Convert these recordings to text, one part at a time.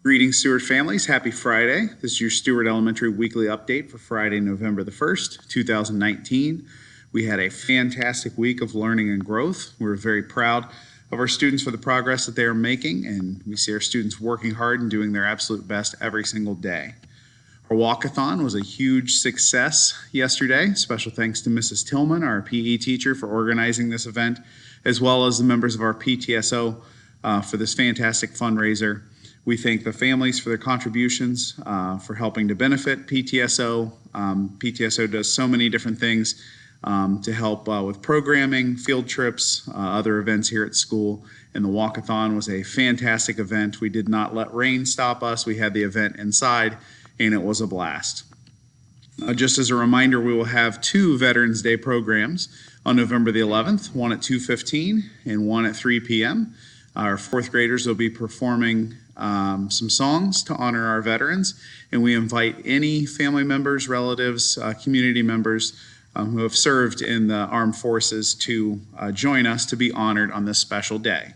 Greetings, Stewart families. Happy Friday. This is your Stewart Elementary Weekly Update for Friday, November the 1st, 2019. We had a fantastic week of learning and growth. We're very proud of our students for the progress that they are making, and we see our students working hard and doing their absolute best every single day. Our walkathon was a huge success yesterday. Special thanks to Mrs. Tillman, our PE teacher, for organizing this event, as well as the members of our PTSO for this fantastic fundraiser. We thank the families for their contributions, for helping to benefit PTSO. PTSO does so many different things to help with programming, field trips, other events here at school. And the walkathon was a fantastic event. We did not let rain stop us. We had the event inside, and it was a blast. Just as a reminder, we will have two Veterans Day programs on November the 11th, one at 2:15 and one at 3 p.m. Our fourth graders will be performing some songs to honor our veterans, and we invite any family members, relatives, community members who have served in the armed forces to join us to be honored on this special day.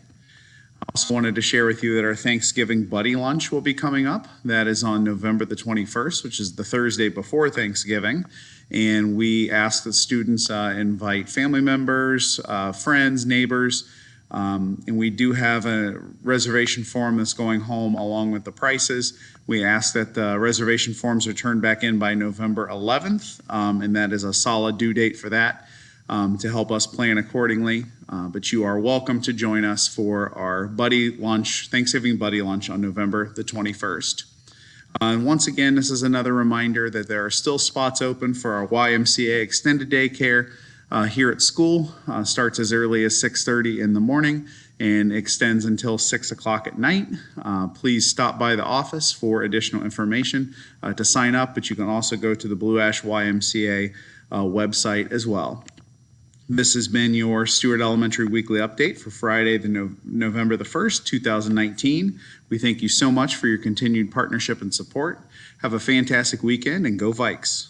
I also wanted to share with you that our Thanksgiving Buddy Lunch will be coming up. That is on November the 21st, which is the Thursday before Thanksgiving, and we ask that students invite family members, friends, neighbors, and we do have a reservation form that's going home along with the prices. We ask that the reservation forms are turned back in by November 11th, and that is a solid due date for that to help us plan accordingly. But you are welcome to join us for our buddy lunch, Thanksgiving buddy lunch on November the 21st. And once again, this is another reminder that there are still spots open for our YMCA extended day care here at school. Starts as early as 6:30 in the morning and extends until 6 o'clock at night. Please stop by the office for additional information to sign up, but you can also go to the Blue Ash YMCA website as well. This has been your Stewart Elementary Weekly Update for Friday, November the 1st, 2019. We thank you so much for your continued partnership and support. Have a fantastic weekend and go Vikes.